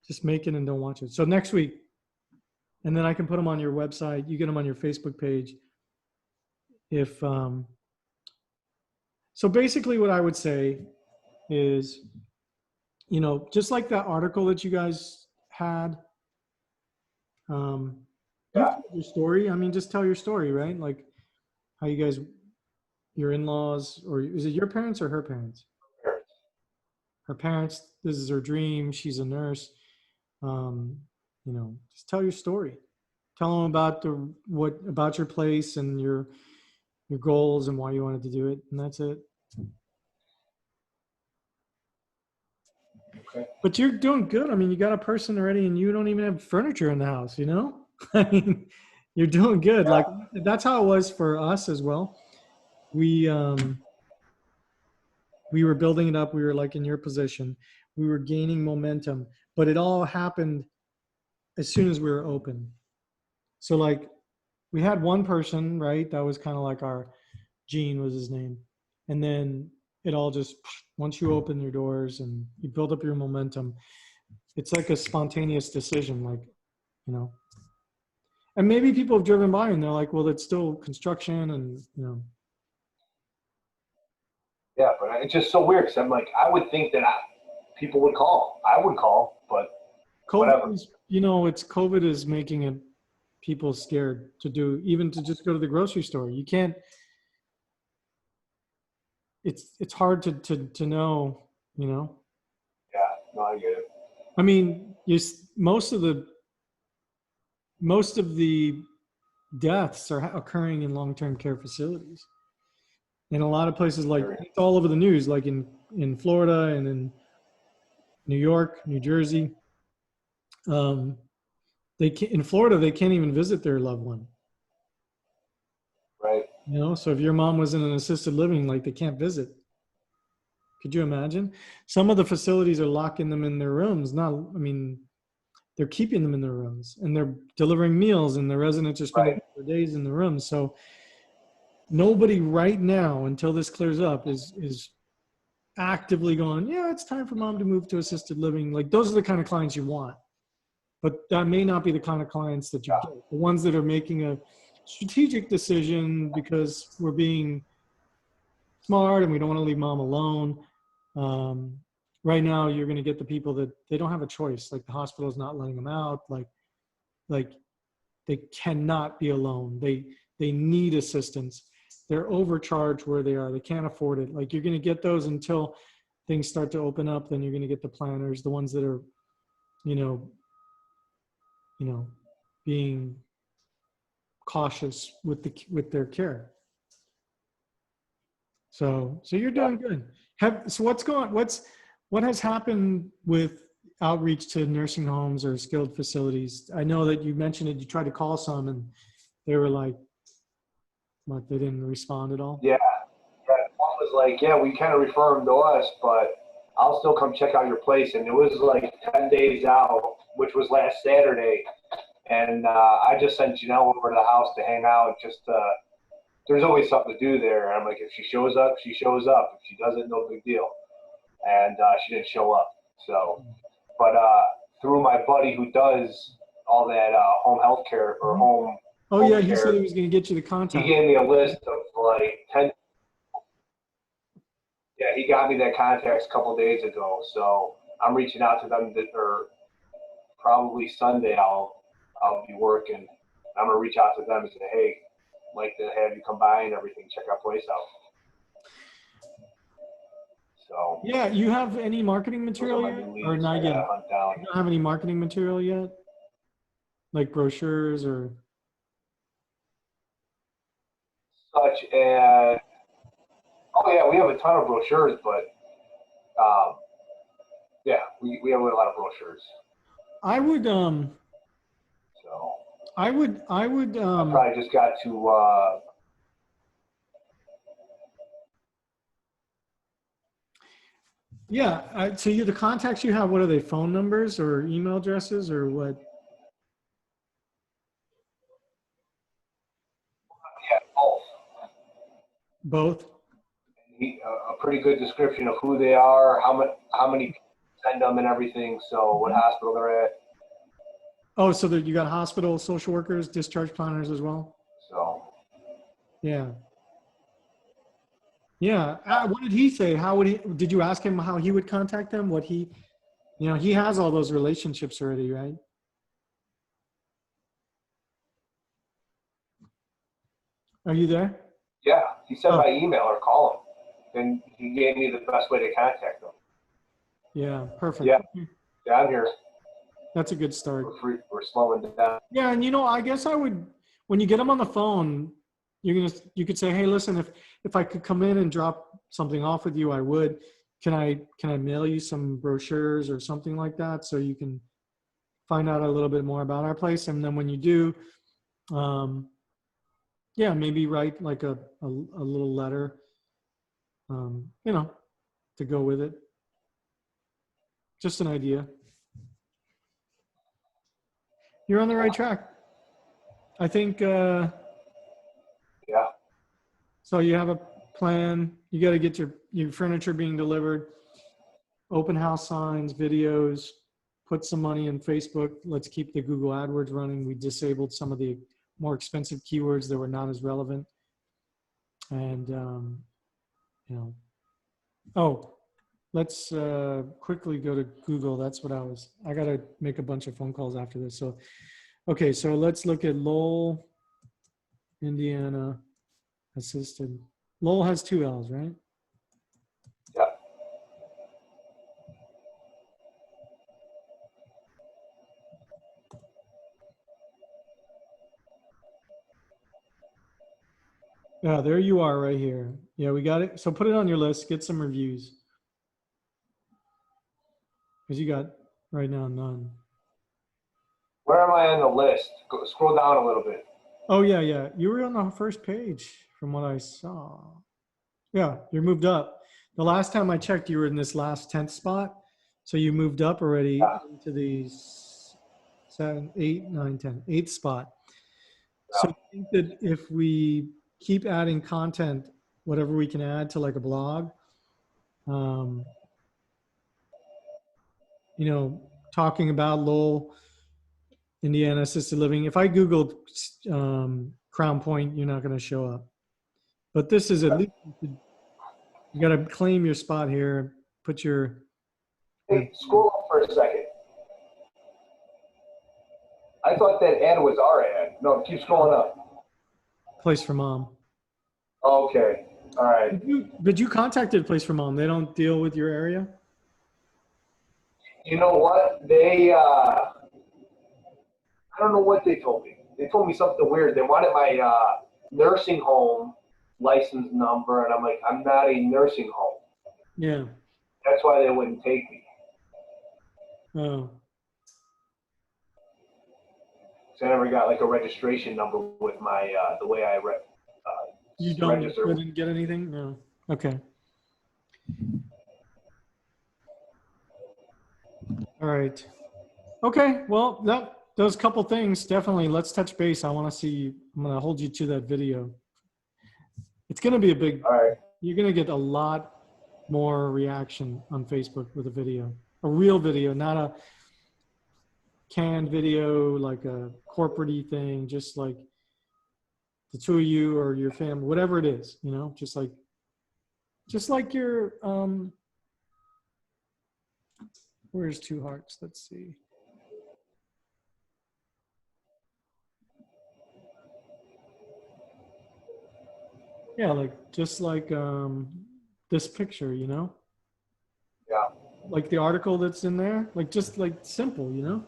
Speaker 1: just make it and don't watch it. So next week, and then I can put them on your website. You get them on your Facebook page. If so, basically, what I would say is, you know, just like that article that you guys had, you've told your story. I mean, just tell your story, right? Like how you guys, your in-laws, or is it your parents or her parents? Her parents. This is her dream. She's a nurse. You know, just tell your story. Tell them about what about your place and your goals and why you wanted to do it, and that's it.
Speaker 2: Okay.
Speaker 1: But you're doing good. I mean, you got a person already, and you don't even have furniture in the house. You know, I mean, you're doing good.
Speaker 2: Yeah.
Speaker 1: Like that's how it was for us as well. We were building it up. We were like in your position. We were gaining momentum, but it all happened as soon as we were open. So like we had one person, right? That was kind of like our Gene was his name. And then it all just, once you open your doors and you build up your momentum, it's like a spontaneous decision, like, you know. And maybe people have driven by and they're like, well, it's still construction and, you know.
Speaker 2: Yeah, but it's just so weird because I'm like, I would think that people would call. I would call, but whatever.
Speaker 1: COVID is, you know, it's COVID is making it people scared to do, even to just go to the grocery store. You can't, it's hard to know, you know.
Speaker 2: Yeah, no, I get it.
Speaker 1: I mean, most of the deaths are occurring in long-term care facilities. In a lot of places, like it's all over the news, like in Florida and in New York, New Jersey. In Florida, they can't even visit their loved one.
Speaker 2: Right.
Speaker 1: You know, so if your mom was in an assisted living, like they can't visit. Could you imagine? Some of the facilities are locking them in their rooms. I mean, they're keeping them in their rooms and they're delivering meals and the residents are spending their days in the rooms. So nobody right now, until this clears up, is actively going, yeah, it's time for mom to move to assisted living. Like those are the kind of clients you want. But that may not be the kind of clients that you get. The ones that are making a strategic decision because we're being smart and we don't want to leave mom alone. Right now, you're going to get the people that they don't have a choice. Like the hospital is not letting them out. Like they cannot be alone. They need assistance. They're overcharged where they are. They can't afford it. Like you're going to get those until things start to open up. Then you're going to get the planners, the ones that are, you know, being cautious with their care. So you're doing good. What has happened with outreach to nursing homes or skilled facilities? I know that you mentioned it. You tried to call some, and they were like, "What? They didn't respond at all."
Speaker 2: Yeah. One was like, yeah, we kind of refer them to us, but I'll still come check out your place. And it was like 10 days out, which was last Saturday. And I just sent Janelle over to the house to hang out. Just there's always something to do there. And I'm like, if she shows up, she shows up. If she doesn't, no big deal. And she didn't show up. So, but through my buddy who does all that home health care or home.
Speaker 1: Oh
Speaker 2: home
Speaker 1: yeah, he
Speaker 2: care,
Speaker 1: said he was going to get you the contact.
Speaker 2: He gave me a list of like 10. Yeah, he got me that contacts a couple of days ago. So I'm reaching out to them or probably Sunday I'll be working. I'm gonna reach out to them and say, hey, I'd like to have you come by and everything, check our place out. So
Speaker 1: Yeah, you have any marketing
Speaker 2: those are
Speaker 1: material
Speaker 2: my
Speaker 1: yet,
Speaker 2: new
Speaker 1: or
Speaker 2: leads I
Speaker 1: not
Speaker 2: gotta
Speaker 1: yet?
Speaker 2: hunt down.
Speaker 1: You don't have any marketing material yet, like brochures or?
Speaker 2: Such as, oh yeah, we have a ton of brochures, but yeah, we have a lot of brochures.
Speaker 1: I would
Speaker 2: So
Speaker 1: I would
Speaker 2: I probably just got to
Speaker 1: yeah. So the contacts you have, what are they? Phone numbers or email addresses or what?
Speaker 2: yeah, both.
Speaker 1: Both.
Speaker 2: A pretty good description of who they are, how many people send them and everything. So what hospital they're at.
Speaker 1: Oh, so that you got hospital social workers, discharge planners as well.
Speaker 2: So
Speaker 1: Yeah. Yeah. What did he say? How would he? Did you ask him how he would contact them? What he, he has all those relationships already, right? Are you there?
Speaker 2: yeah, he said
Speaker 1: Oh,
Speaker 2: by email or call him, and he gave me the best way to contact them.
Speaker 1: yeah. Perfect.
Speaker 2: Yeah, yeah, I'm here.
Speaker 1: That's a good start.
Speaker 2: We're slowing down.
Speaker 1: Yeah, and I guess I would, when you get them on the phone, you could say, hey, listen, if I could come in and drop something off with you, I would. Can I mail you some brochures or something like that so you can find out a little bit more about our place? And then when you do, yeah, maybe write like a little letter, to go with it. Just an idea. You're on the right track. I think.
Speaker 2: Yeah.
Speaker 1: So you have a plan. You got to get your furniture being delivered. Open house signs, videos. Put some money in Facebook. Let's keep the Google AdWords running. We disabled some of the more expensive keywords that were not as relevant. And oh, let's quickly go to Google. That's what I got to make a bunch of phone calls after this. So, okay, so let's look at Lowell, Indiana, assisted. Lowell has 2 L's, right?
Speaker 2: Yeah.
Speaker 1: Yeah, there you are right here. Yeah, we got it. So put it on your list, get some reviews. Because you got right now none.
Speaker 2: Where am I on the list? Scroll down a little bit.
Speaker 1: Oh, yeah, yeah. You were on the first page from what I saw. Yeah, you're moved up. The last time I checked, you were in this last 10th spot. So you moved up already
Speaker 2: Yeah.
Speaker 1: into the 7, 8, 9, 10, 8th spot. So
Speaker 2: Yeah.
Speaker 1: I think that if we keep adding content, whatever we can add to like a blog, talking about Lowell, Indiana assisted living. If I Googled Crown Point, you're not going to show up. But this is at least, you got to claim your spot here. Put your
Speaker 2: Hey, scroll up for a second. I thought that ad was our ad. No, keep scrolling up.
Speaker 1: Place for mom.
Speaker 2: Okay. All right.
Speaker 1: But you contacted Place for Mom. They don't deal with your area?
Speaker 2: You know what? I don't know what they told me. They told me something weird. They wanted my nursing home license number, and I'm like, I'm not a nursing home.
Speaker 1: Yeah.
Speaker 2: That's why they wouldn't take me.
Speaker 1: Oh.
Speaker 2: So I never got like a registration number with my the way I
Speaker 1: You didn't get anything? No. Okay. All right. Okay. Well, those couple things, definitely. Let's touch base. I want to see, I'm going to hold you to that video. It's going to be a big,
Speaker 2: All right.
Speaker 1: you're going to get a lot more reaction on Facebook with a video, a real video, not a canned video, like a corporate-y thing, just like the two of you or your family, whatever it is, just like your, where's Two Hearts? Let's see. Yeah, just like this picture,
Speaker 2: Yeah.
Speaker 1: Like the article that's in there, like just like simple, you know?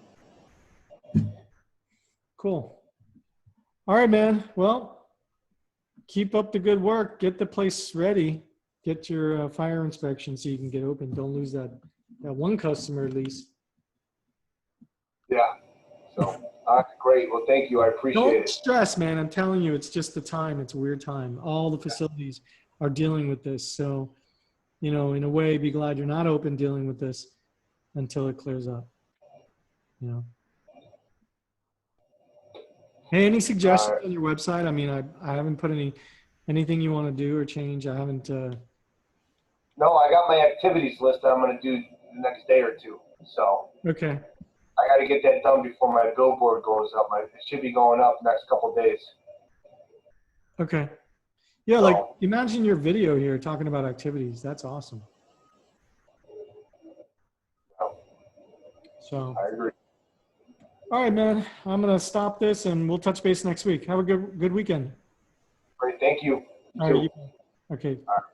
Speaker 1: Cool. All right, man. Well, keep up the good work. Get the place ready. Get your fire inspection so you can get open. Don't lose that one customer at least.
Speaker 2: Yeah. So, great. Well, thank you. I appreciate
Speaker 1: Don't
Speaker 2: it.
Speaker 1: stress, man. I'm telling you, it's just the time. It's a weird time. All the facilities are dealing with this. So, you know, in a way, be glad you're not open dealing with this until it clears up. You know. Hey, any suggestions on your website? I mean, I haven't put anything you want to do or change. I haven't.
Speaker 2: No, I got my activities list that I'm going to do the next day or two. So
Speaker 1: Okay.
Speaker 2: I got to get that done before my billboard goes up. It should be going up next couple of days.
Speaker 1: Okay. Yeah,
Speaker 2: So,
Speaker 1: like imagine your video here talking about activities. That's awesome. So.
Speaker 2: I agree.
Speaker 1: All right, man. I'm gonna stop this, and we'll touch base next week. Have a good weekend.
Speaker 2: Great. Thank you.
Speaker 1: All right. Okay.
Speaker 2: All right.